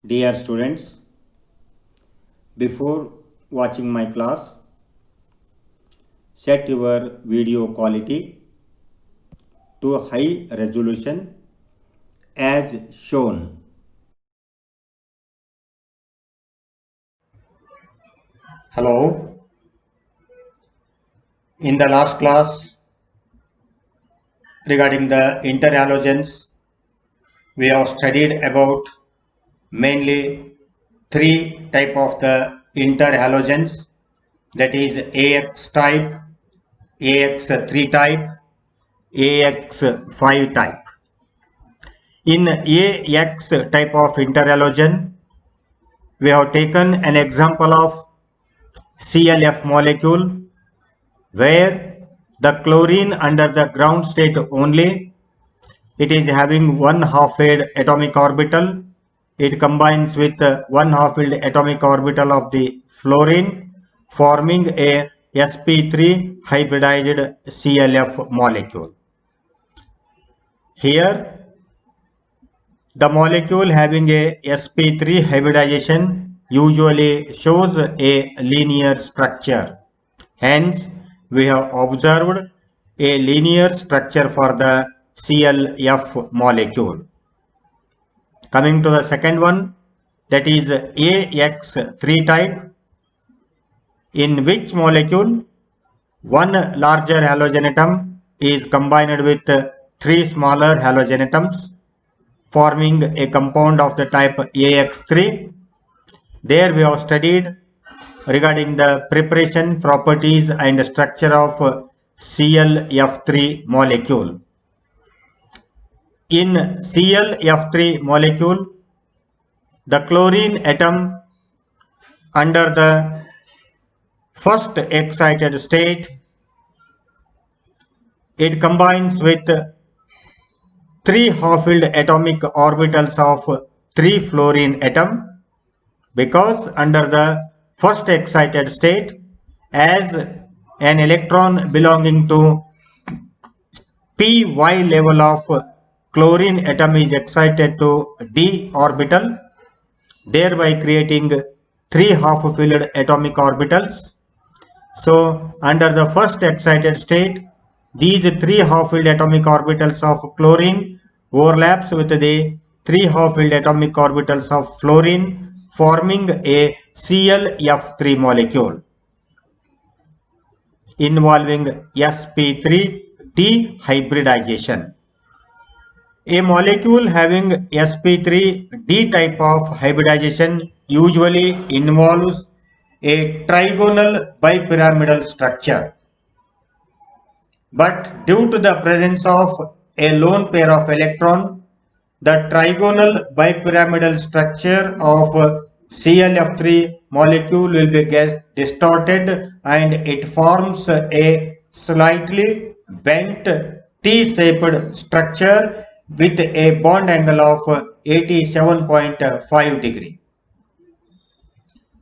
Dear students, before watching my class, set your video quality to high resolution as shown. Hello. In the last class regarding the interhalogens, we have studied about mainly three type of the interhalogens, that is AX type, AX3 type, AX5 type. In AX type of interhalogen, we have taken an example of ClF molecule where the chlorine under the ground state only, it is having one half-filled atomic orbital. It combines with one half-filled atomic orbital of the fluorine, forming a sp3 hybridized ClF molecule. Here the molecule having a sp3 hybridization usually shows a linear structure. Hence, we have observed a linear structure for the ClF molecule. Coming to the second one, that is AX3 type, in which molecule one larger halogen atom is combined with three smaller halogen atoms, forming a compound of the type AX3. There we have studied regarding the preparation properties and structure of ClF3 molecule. In ClF3 molecule, the chlorine atom under the first excited state, it combines with three half-filled atomic orbitals of three fluorine atom, because under the first excited state, as an electron belonging to py level of chlorine atom is excited to d orbital, thereby creating three half-filled atomic orbitals. So under the first excited state, these three half-filled atomic orbitals of chlorine overlaps with the three half-filled atomic orbitals of fluorine, forming a ClF3 molecule involving sp3 dehybridization. A molecule having sp3 d type of hybridization usually involves a trigonal bipyramidal structure. But due to the presence of a lone pair of electron, the trigonal bipyramidal structure of ClF3 molecule will be get distorted and it forms a slightly bent T-shaped structure with a bond angle of 87.5 degree.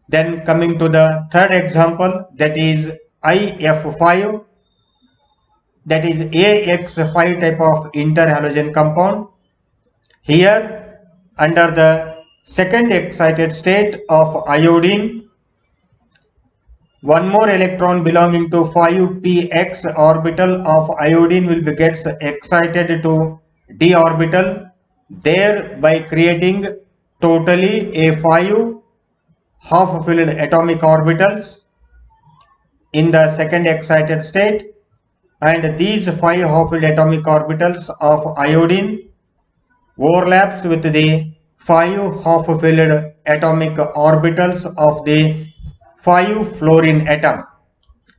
Then coming to the third example, that is IF5, that is AX5 type of interhalogen compound. Here under the second excited state of iodine, one more electron belonging to 5px orbital of iodine will be gets excited to d orbital, thereby creating totally a 5 half-filled atomic orbitals in the second excited state, and these 5 half-filled atomic orbitals of iodine overlaps with the 5 half-filled atomic orbitals of the 5 fluorine atom.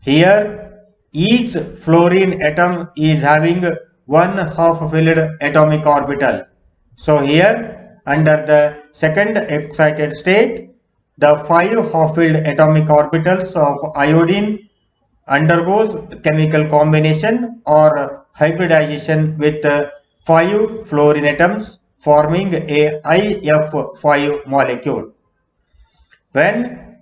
Here each fluorine atom is having one half-filled atomic orbital. So here under the second excited state, the 5 half-filled atomic orbitals of iodine undergoes chemical combination or hybridization with 5 fluorine atoms, forming a IF5 molecule. When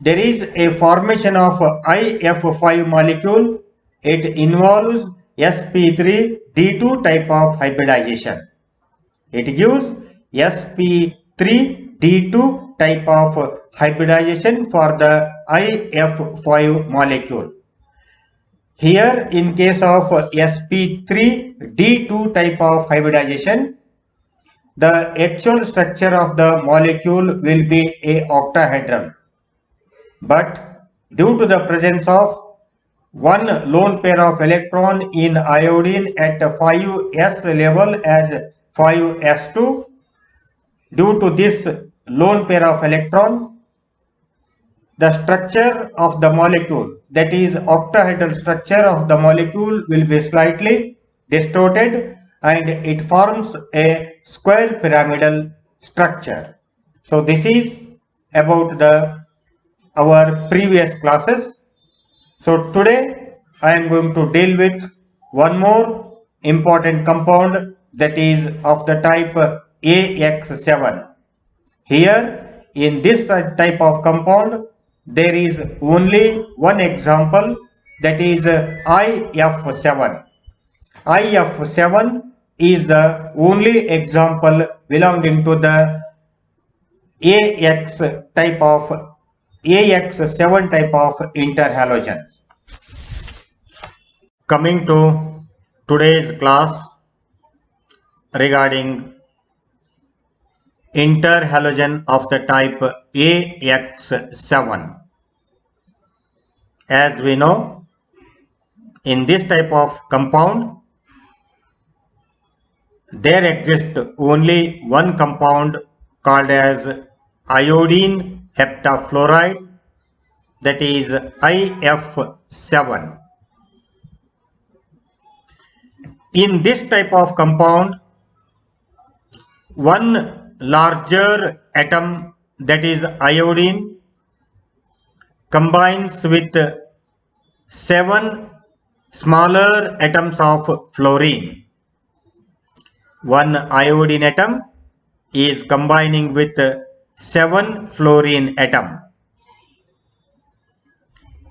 there is a formation of IF5 molecule, it involves sp3 d2 type of hybridization. It gives sp3 D2 type of hybridization for the IF5 molecule. Here in case of sp3 D2 type of hybridization, the actual structure of the molecule will be a octahedral. But due to the presence of one lone pair of electron in iodine at 5s level as 5s2, due to this lone pair of electron, the structure of the molecule, that is octahedral structure of the molecule, will be slightly distorted and it forms a square pyramidal structure. So this is about our previous classes. So today I am going to deal with one more important compound, that is of the type AX7. Here in this type of compound there is only one example, that is IF7. IF7 is the only example belonging to the AX7 type of interhalogen. Coming to today's class regarding interhalogen of the type AX7. As we know, in this type of compound there exists only one compound called as iodine heptafluoride, that is IF7. In this type of compound, one larger atom, that is iodine, combines with 7 smaller atoms of fluorine. One iodine atom is combining with 7 fluorine atom.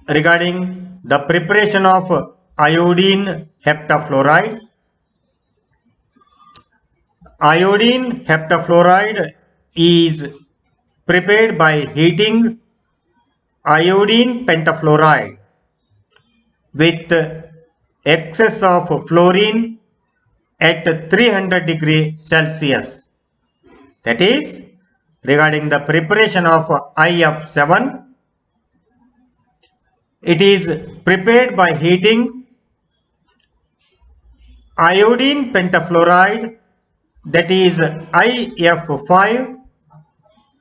Regarding the preparation of iodine heptafluoride, iodine heptafluoride is prepared by heating iodine pentafluoride with excess of fluorine at 300 degrees Celsius. That is, regarding the preparation of IF7, it is prepared by heating iodine pentafluoride, that is IF5,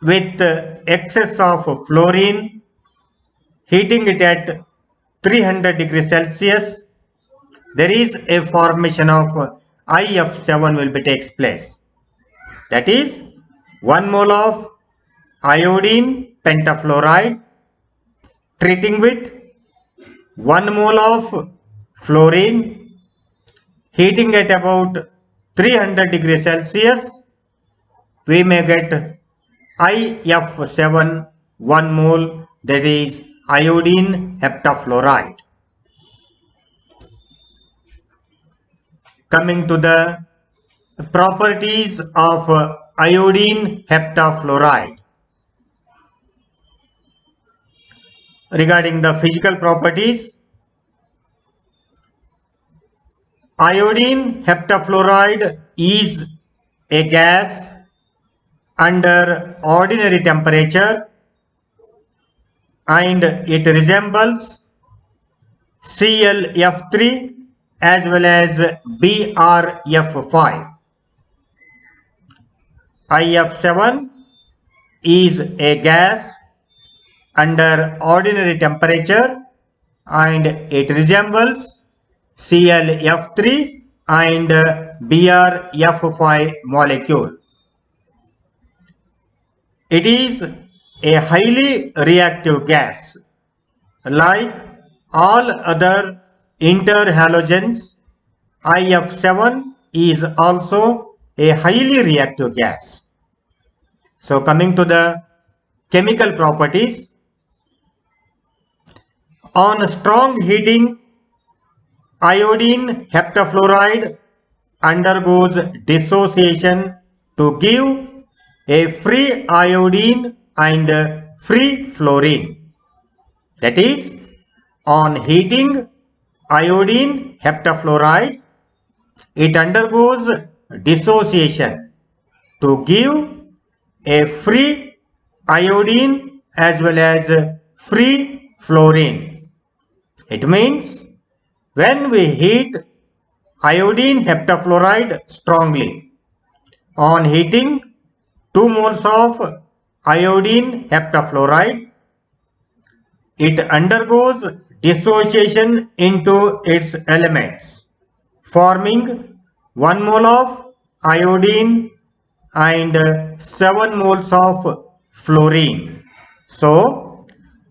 with excess of fluorine, heating it at 300 degrees Celsius. There is a formation of IF7 will be takes place. That is 1 mole of iodine pentafluoride treating with 1 mole of fluorine, heating at about 300 degrees Celsius, we may get IF7 1 mole, that is iodine heptafluoride. Coming to the properties of iodine heptafluoride. Regarding the physical properties, iodine heptafluoride is a gas under ordinary temperature and it resembles ClF3 as well as BrF5. IF7 is a gas under ordinary temperature and it resembles ClF3 and BrF5 molecule. It is a highly reactive gas. Like all other interhalogens, IF7 is also a highly reactive gas. So coming to the chemical properties, on strong heating, iodine heptafluoride undergoes dissociation to give a free iodine and free fluorine. That is, on heating iodine heptafluoride, it undergoes dissociation to give a free iodine as well as free fluorine. It means when we heat iodine heptafluoride strongly, on heating 2 moles of iodine heptafluoride, it undergoes dissociation into its elements, forming 1 mole of iodine and 7 moles of fluorine. So,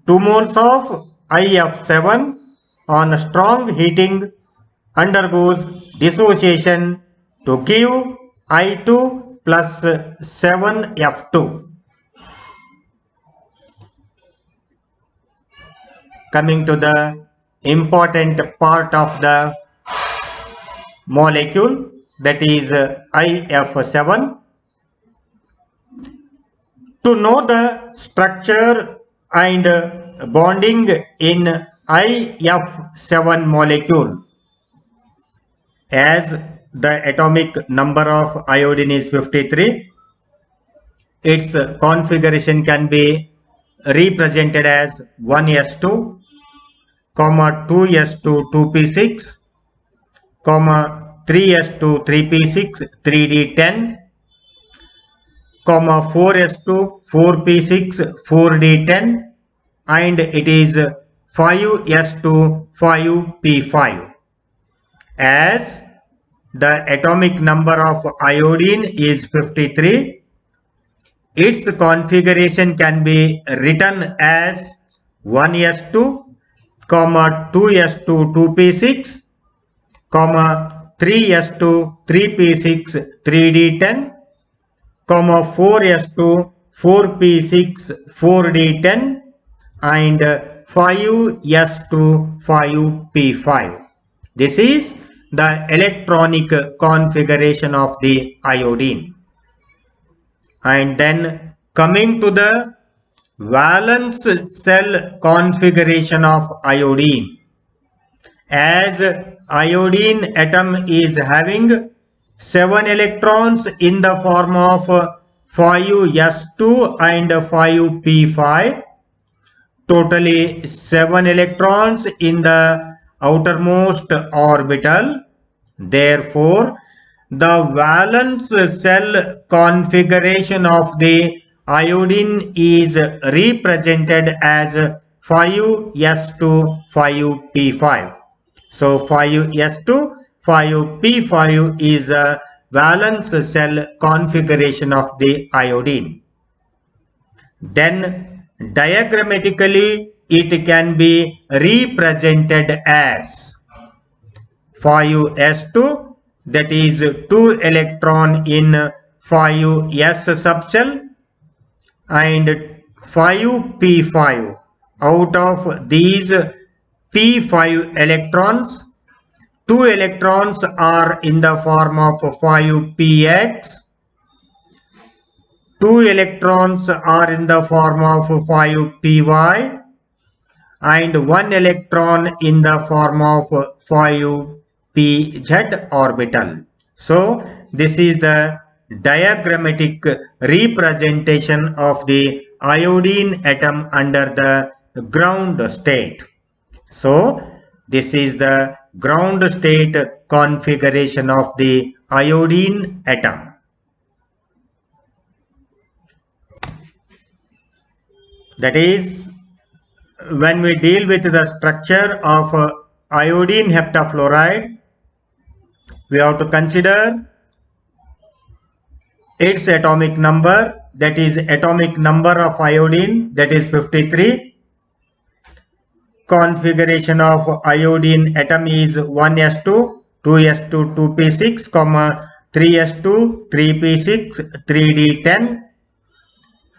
2 moles of IF7 on strong heating undergoes dissociation to give I2 plus 7F2. Coming to the important part of the molecule, that is IF7. To know the structure and bonding in IF7 molecule, as the atomic number of iodine is 53, its configuration can be represented as 1s2, 2s2 2p6, 3s2 3p6 3d10, 4s2 4p6 4d10, and it is 5s2 5p5. As the atomic number of iodine is 53, its configuration can be written as 1s2, 2s2 2p6, 3s2 3p6 3d10, 4s2 4p6 4d10, and 5s2 5p5. This is the electronic configuration of the iodine. And then coming to the valence cell configuration of iodine. As iodine atom is having 7 electrons in the form of 5s2 and 5p5, totally 7 electrons in the outermost orbital. Therefore, the valence cell configuration of the iodine is represented as 5s2 5p5. So 5s2 5p5 is a valence cell configuration of the iodine. Then diagrammatically it can be represented as 5s2, that is 2 electron in 5s subshell, and 5p5. Out of these p5 electrons, 2 electrons are in the form of 5px, 2 electrons are in the form of 5py, and 1 electron in the form of 5pz orbital. So this is the diagrammatic representation of the iodine atom under the ground state. So this is the ground state configuration of the iodine atom. That is, when we deal with the structure of iodine heptafluoride, we have to consider its atomic number, that is atomic number of iodine, that is 53. Configuration of iodine atom is 1s2, 2s2 2p6, 3s2 3p6 3d10,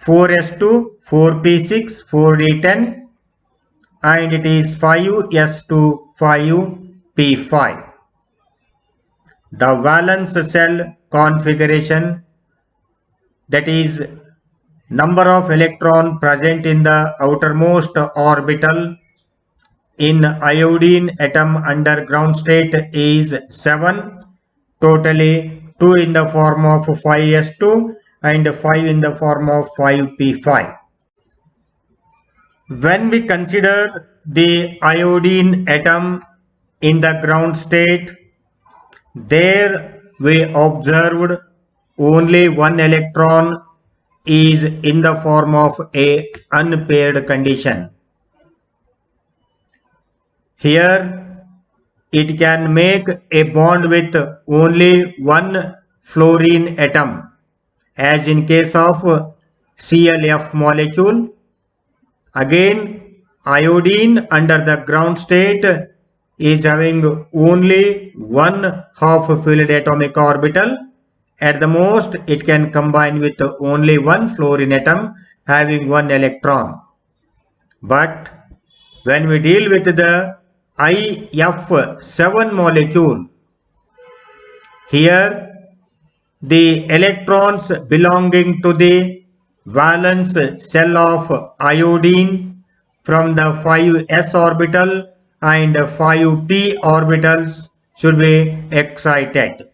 4s2 4p6 4d10, and it is 5s2 5p5. The valence cell configuration, that is number of electron present in the outermost orbital in iodine atom under ground state is 7, totally 2 in the form of 5s2 and 5 in the form of 5p5. When we consider the iodine atom in the ground state, there we observed only one electron is in the form of a unpaired condition. Here it can make a bond with only one fluorine atom, as in case of ClF molecule. Again, iodine under the ground state is having only one half-filled atomic orbital. At the most, it can combine with only one fluorine atom having one electron. But when we deal with the IF7 molecule, here the electrons belonging to the valence shell of iodine from the 5s orbital and 5p orbitals should be excited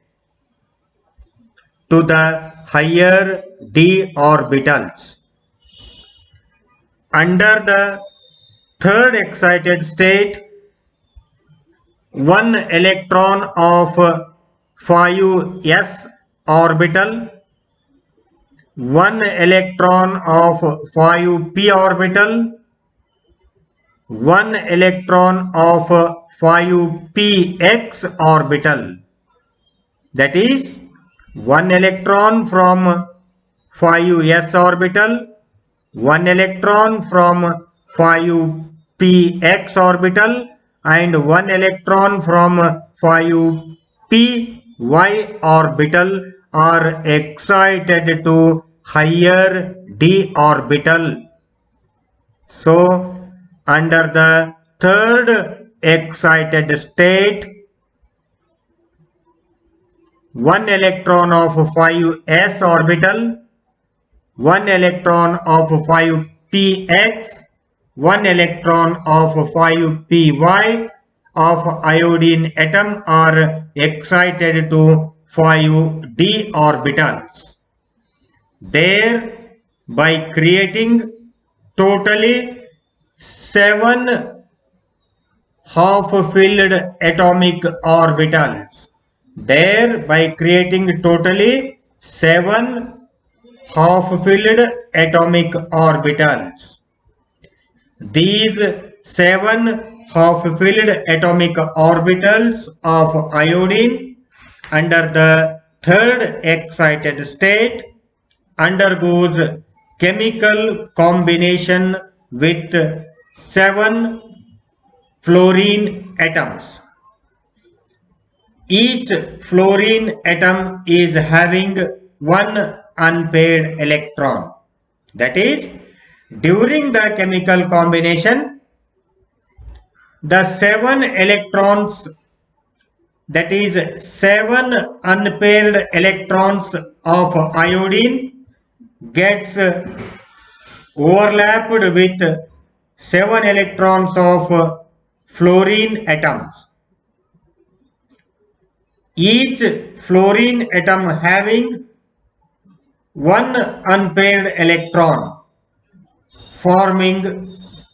to the higher d orbitals. Under the third excited state, one electron of 5s orbital, one electron of 5p orbital, one electron of 5px orbital, that is one electron from 5s orbital, one electron from 5px orbital and one electron from 5py orbital are excited to higher d orbital. So under the third excited state, one electron of 5s orbital, one electron of 5px, one electron of 5py of iodine atom are excited to 5d orbitals, thereby creating totally 7 half-filled atomic orbitals, thereby creating totally 7 half-filled atomic orbitals. These 7 half-filled atomic orbitals of iodine under the third excited state undergoes chemical combination with 7 fluorine atoms. Each fluorine atom is having one unpaired electron. That is, during the chemical combination, the 7 electrons, that is 7 unpaired electrons of iodine gets overlapped with 7 electrons of fluorine atoms. Each fluorine atom having one unpaired electron, forming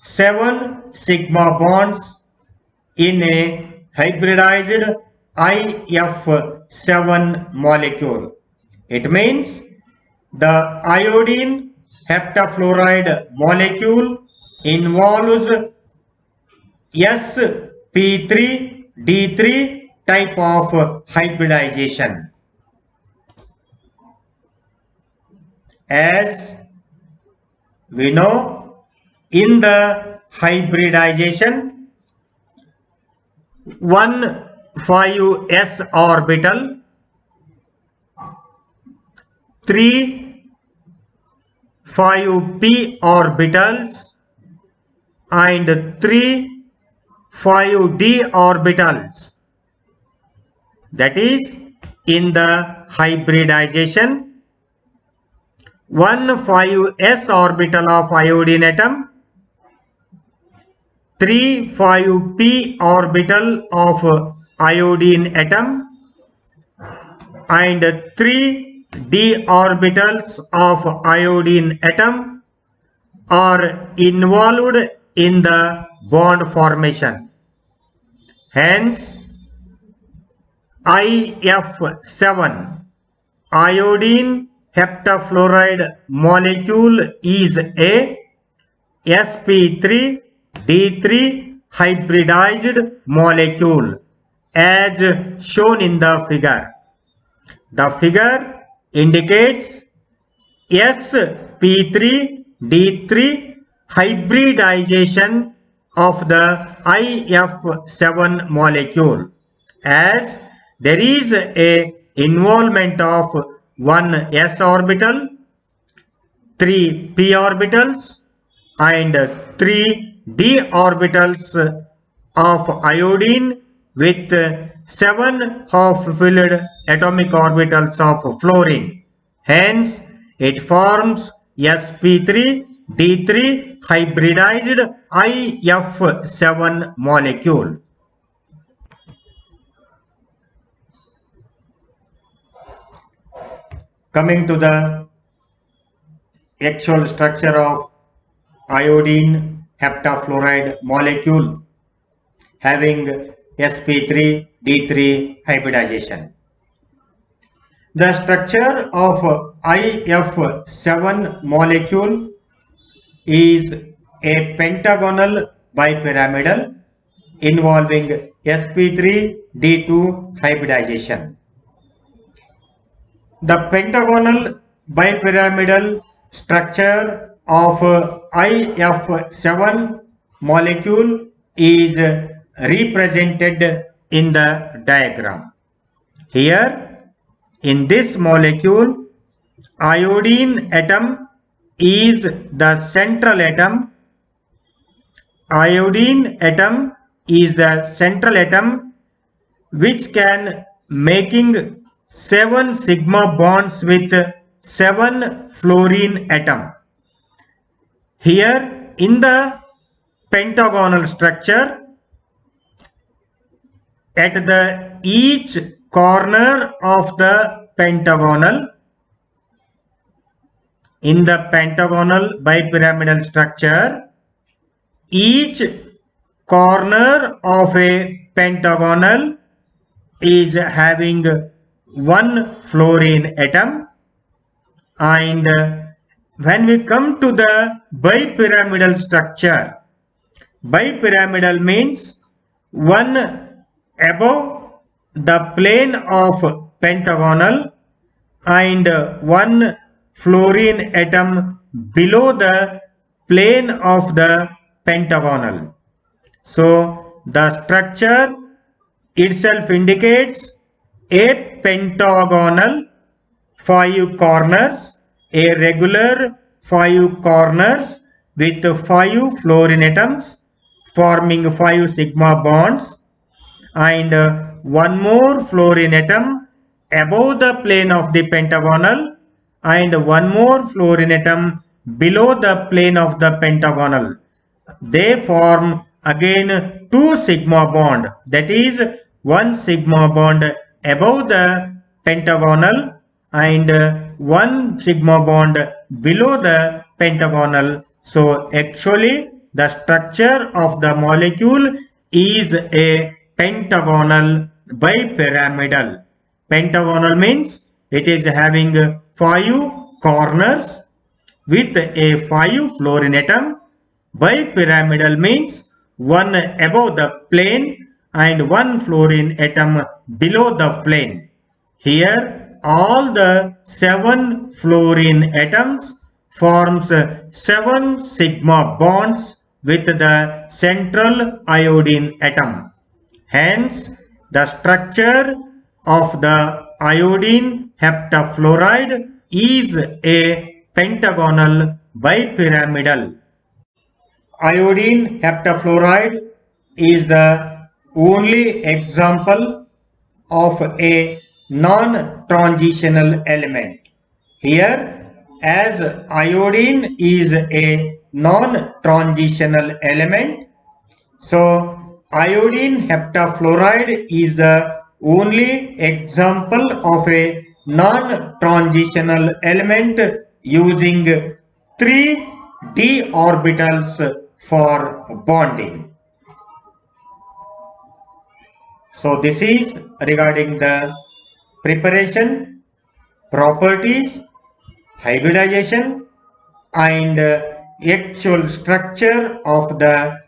7 sigma bonds in a hybridized IF7 molecule. It means the iodine heptafluoride molecule involves sp3d3 type of hybridization. As we know, in the hybridization, one 5s orbital, 3 5p orbitals and 3 5d orbitals, that is, in the hybridization 1,5s orbital of iodine atom, 3,5p orbital of iodine atom, and 3d orbitals of iodine atom are involved in the bond formation. Hence, IF7 iodine heptafluoride molecule is a sp3d3 hybridized molecule as shown in the figure. The figure indicates sp3d3 hybridization of the IF7 molecule, as there is a involvement of 1 s orbital, 3 p orbitals and 3 d orbitals of iodine with 7 half-filled atomic orbitals of fluorine. Hence, it forms sp3d3 hybridized IF7 molecule. Coming to the actual structure of iodine heptafluoride molecule having sp3d3 hybridization. The structure of IF7 molecule is a pentagonal bipyramidal involving sp3d2 hybridization. The pentagonal bipyramidal structure of IF7 molecule is represented in the diagram. Here, in this molecule, iodine atom is the central atom. Iodine atom is the central atom which can making 7 sigma bonds with 7 fluorine atom. Here in the pentagonal structure, at the each corner of the pentagonal, in the pentagonal bipyramidal structure, each corner of a pentagonal is having 1 fluorine atom, and when we come to the bipyramidal structure, bipyramidal means 1 above the plane of pentagonal and 1 fluorine atom below the plane of the pentagonal. So the structure itself indicates a pentagonal 5 corners, a regular 5 corners with 5 fluorine atoms forming 5 sigma bonds, and 1 more fluorine atom above the plane of the pentagonal and 1 more fluorine atom below the plane of the pentagonal. They form again 2 sigma bond, that is 1 sigma bond above the pentagonal and 1 sigma bond below the pentagonal. So actually the structure of the molecule is a pentagonal bipyramidal. Pentagonal means it is having 5 corners with a 5 fluorine atom. Bipyramidal means 1 above the plane and 1 fluorine atom below the plane. Here all the 7 fluorine atoms forms 7 sigma bonds with the central iodine atom. Hence, the structure of the iodine heptafluoride is a pentagonal bipyramidal. Iodine heptafluoride is the only example of a non-transitional element. Here, as iodine is a non-transitional element, so iodine heptafluoride is the only example of a non-transitional element using 3d orbitals for bonding. So this is regarding the preparation, properties, hybridization and actual structure of the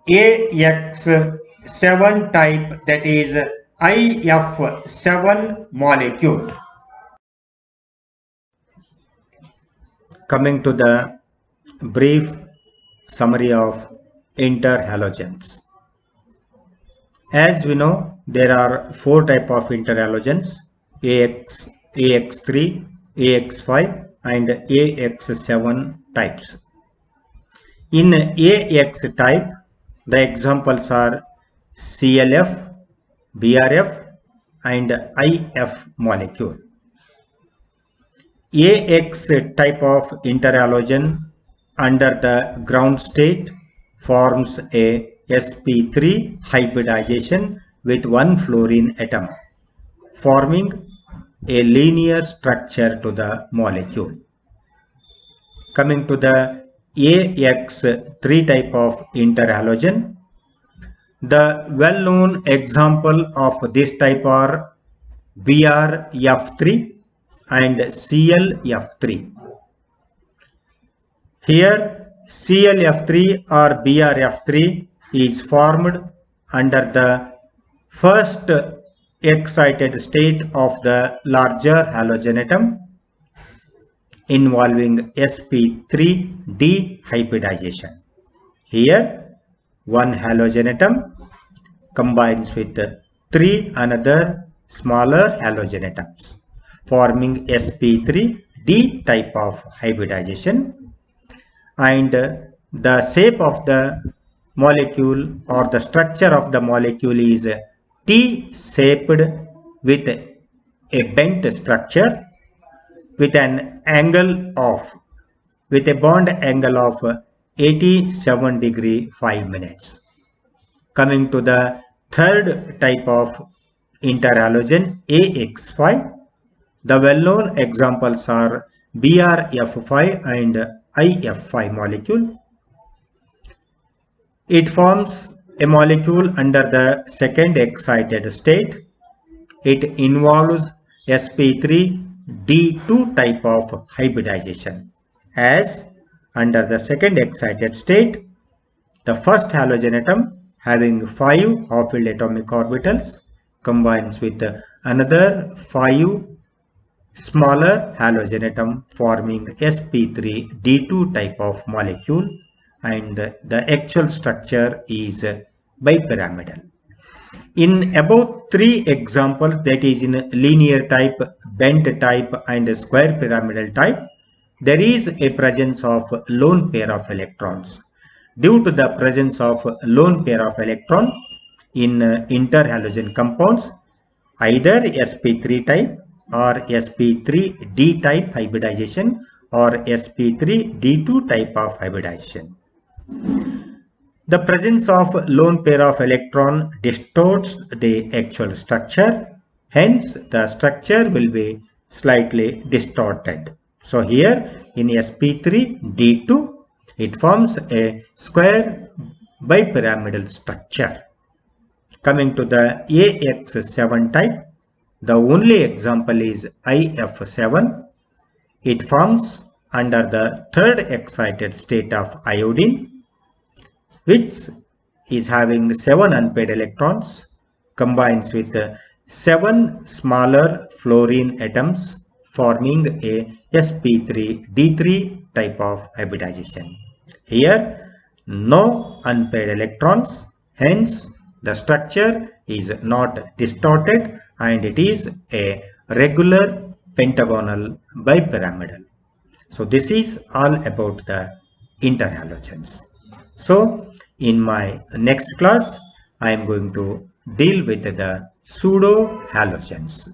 AX7 type, that is IF7 molecule. Coming to the brief summary of interhalogens. As we know, there are four types of interhalogens: AX3, AX5 and AX7 types. In AX type, the examples are CLF, BRF and IF molecule. AX type of interhalogen under the ground state forms a sp3 hybridization with one fluorine atom, forming a linear structure to the molecule. Coming to the AX3 type of interhalogen, the well-known example of this type are BRF3 and CLF3. Here CLF3 or BRF3 is formed under the first excited state of the larger halogen atom involving sp3d hybridization. Here one halogen atom combines with three another smaller halogen atoms, forming sp3d type of hybridization, and the shape of the molecule or the structure of the molecule is T-shaped with a bent structure with an angle of with a bond angle of 87 degree 5 minutes. Coming to the third type of interhalogen, AX5, the well-known examples are BRF5 and IF5 molecule. It forms a molecule under the second excited state. It involves sp3d2 type of hybridization, as under the second excited state, the first halogen atom having 5 half-filled atomic orbitals combines with another 5 smaller halogen atom, forming sp3d2 type of molecule, and the actual structure is bipyramidal. In about 3 examples, that is in linear type, bent type and square pyramidal type, there is a presence of lone pair of electrons. Due to the presence of lone pair of electron in interhalogen compounds, either sp3 type or sp3d type hybridization or sp3d2 type of hybridization, the presence of lone pair of electron distorts the actual structure. Hence, the structure will be slightly distorted. So here in sp3d2, it forms a square bipyramidal structure. Coming to the AX7 type, the only example is IF7. It forms under the third excited state of iodine, which is having 7 unpaired electrons, combines with 7 smaller fluorine atoms, forming a sp3d3 type of hybridization. Here no unpaired electrons, hence the structure is not distorted and it is a regular pentagonal bipyramidal. So this is all about the interhalogens. So in my next class, I am going to deal with the pseudo halogens.